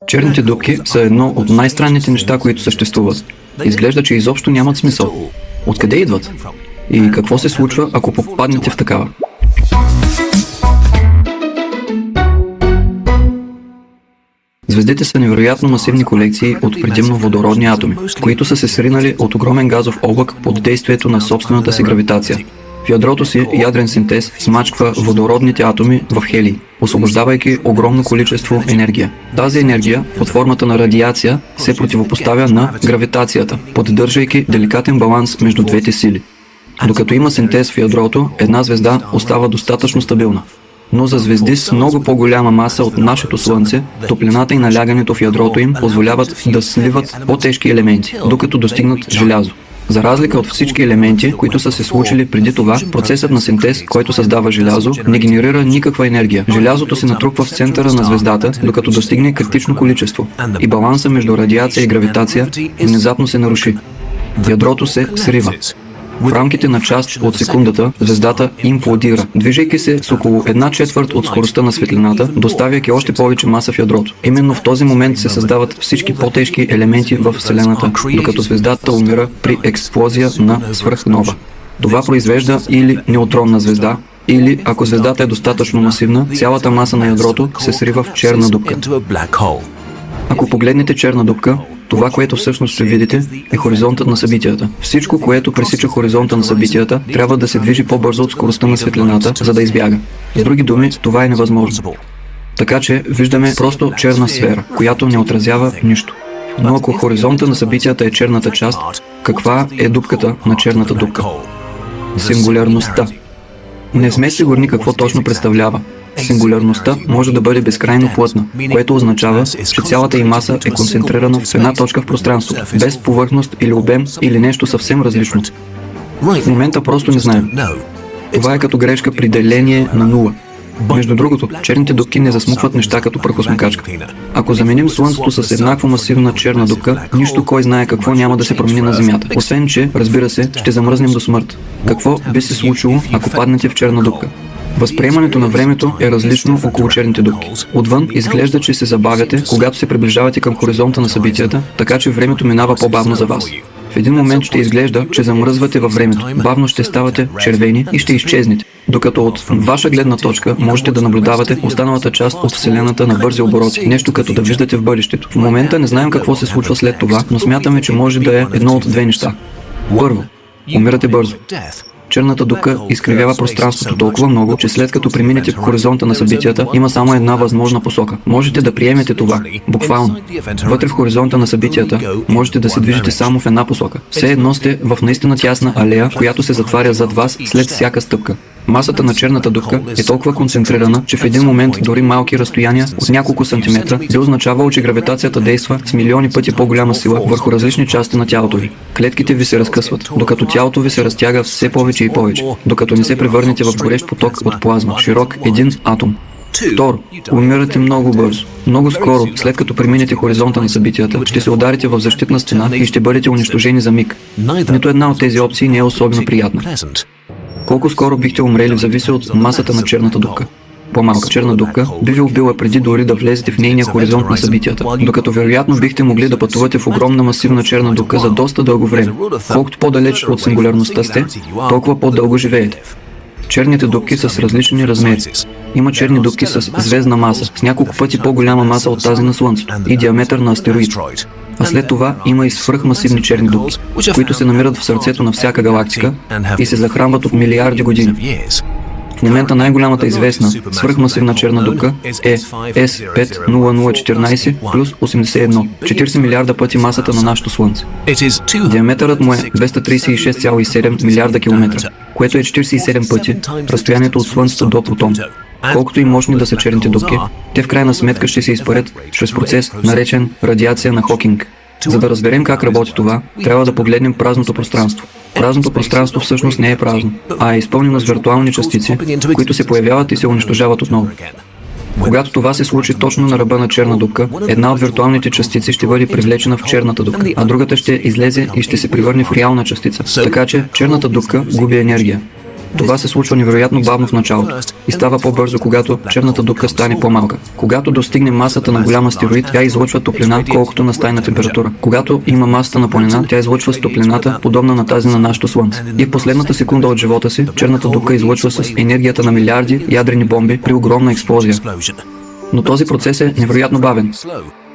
Черните дупки са едно от най-странните неща, които съществуват. Изглежда, че изобщо нямат смисъл. Откъде идват? И какво се случва, ако попаднете в такава? Звездите са невероятно масивни колекции от предимно водородни атоми, които са се сринали от огромен газов облак под действието на собствената си гравитация. В ядрото си ядрен синтез смачква водородните атоми в хелий, освобождавайки огромно количество енергия. Тази енергия, под формата на радиация, се противопоставя на гравитацията, поддържайки деликатен баланс между двете сили. Докато има синтез в ядрото, една звезда остава достатъчно стабилна. Но за звезди с много по-голяма маса от нашето Слънце, топлината и налягането в ядрото им позволяват да сливат по-тежки елементи, докато достигнат желязо. За разлика от всички елементи, които са се случили преди това, процесът на синтез, който създава желязо, не генерира никаква енергия. Желязото се натрупва в центъра на звездата, докато достигне критично количество. И баланса между радиация и гравитация внезапно се наруши. Ядрото се срива. В рамките на част от секундата звездата имплодира, движейки се с около 1/4 от скоростта на светлината, доставяйки още повече маса в ядрото. Именно в този момент се създават всички по-тежки елементи в Вселената, докато звездата умира при експлозия на свръхнова. Това произвежда или неутронна звезда, или, ако звездата е достатъчно масивна, цялата маса на ядрото се срива в черна дупка. Ако погледнете черна дупка, това, което всъщност ще видите, е хоризонтът на събитията. Всичко, което пресича хоризонта на събитията, трябва да се движи по-бързо от скоростта на светлината, за да избяга. С други думи, това е невъзможно. Така че виждаме просто черна сфера, която не отразява нищо. Но ако хоризонта на събитията е черната част, каква е дупката на черната дупка? Сингулярността. Не сме сигурни какво точно представлява. Сингулярността може да бъде безкрайно плътна, което означава, че цялата й маса е концентрирана в една точка в пространството, без повърхност или обем или нещо съвсем различно. В момента просто не знаем. Това е като грешка при деление на нула. Между другото, черните дупки не засмукват неща като прахосмукачка. Ако заменим Слънцето с еднакво масивна черна дупка, нищо кой знае какво няма да се промени на Земята. Освен че, разбира се, ще замръзнем до смърт. Какво би се случило, ако паднете в черна дупка? Възприемането на времето е различно около черните дупки. Отвън изглежда, че се забавяте, когато се приближавате към хоризонта на събитията, така че времето минава по-бавно за вас. В един момент ще изглежда, че замръзвате във времето. Бавно ще ставате червени и ще изчезнете. Докато от ваша гледна точка можете да наблюдавате останалата част от Вселената на бързи обороти. Нещо като да виждате в бъдещето. В момента не знаем какво се случва след това, но смятаме, че може да е едно от две неща. Първо, умирате бързо. Черната дупка изкривява пространството толкова много, че след като преминете по хоризонта на събитията, има само една възможна посока. Можете да приемете това, буквално. Вътре в хоризонта на събитията можете да се движите само в една посока. Все едно сте в наистина тясна алея, която се затваря зад вас след всяка стъпка. Масата на черната дупка е толкова концентрирана, че в един момент дори малки разстояния от няколко сантиметра би означавало, че гравитацията действа с милиони пъти по-голяма сила върху различни части на тялото ви. Клетките ви се разкъсват, докато тялото ви се разтяга все повече и повече, докато не се превърнете в горещ поток от плазма, широк един атом. Второ, умирате много бързо. Много скоро, след като преминете хоризонта на събитията, ще се ударите в защитна стена и ще бъдете унищожени за миг. Нито една от тези опции не е особено приятна. Колко скоро бихте умрели зависи от масата на черната дупка. По-малка черна дупка би ви убила преди дори да влезете в нейния хоризонт на събитията, докато вероятно бихте могли да пътувате в огромна масивна черна дупка за доста дълго време. Колкото по-далеч от сингулярността сте, толкова по-дълго живеете. Черните дупки са с различни размери. Има черни дупки с звездна маса, с няколко пъти по-голяма маса от тази на Слънцето и диаметър на астероид. А след това има и свръхмасивни черни дупки, които се намират в сърцето на всяка галактика и се захранват от милиарди години. В момента най-голямата известна свръхмасивна черна дупка е S50014 плюс 81, 40 милиарда пъти масата на нашето Слънце. Диаметърът му е 236,7 милиарда километра, което е 47 пъти разстоянието от Слънцето до Плутон. Колкото и мощни да са черните дупки, те в крайна сметка ще се изпарят чрез процес, наречен радиация на Хокинг. За да разберем как работи това, трябва да погледнем празното пространство. Празното пространство всъщност не е празно, а е изпълнено с виртуални частици, които се появяват и се унищожават отново. Когато това се случи точно на ръба на черна дупка, една от виртуалните частици ще бъде привлечена в черната дупка, а другата ще излезе и ще се превърне в реална частица. Така че черната дупка губи енергия. Това се случва невероятно бавно в началото и става по-бързо, когато черната дупка стане по-малка. Когато достигне масата на голям астероид, тя излъчва топлина, колкото на стайна температура. Когато има масата на планина, тя излъчва с топлината, подобна на тази на нашето Слънце. И в последната секунда от живота си, черната дупка излъчва с енергията на милиарди ядрени бомби при огромна експлозия. Но този процес е невероятно бавен.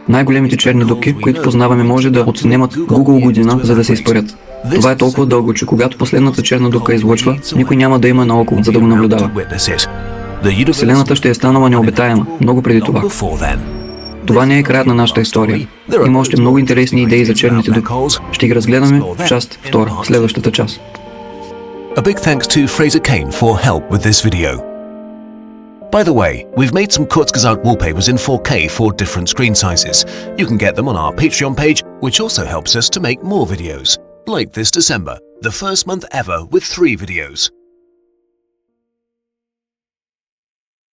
Най-големите черни дупки, които познаваме, може да отнемат Google година, за да се изпарят. Това е толкова дълго, че когато последната черна дупка излъчва, никой няма да има наоколо, за да го наблюдава. Вселената ще е станала необитаема, много преди това. Това не е краят на нашата история. Има още много интересни идеи за черните дупки. Ще ги разгледаме в част 2, следващата част. A big thanks to Fraser Kane for help with this video. By the way, we've made some Kurzgesagt wallpapers in 4K for different screen sizes. You can get them on our Patreon page, which also helps us to make more videos. Like this December, the first month ever with 3 videos.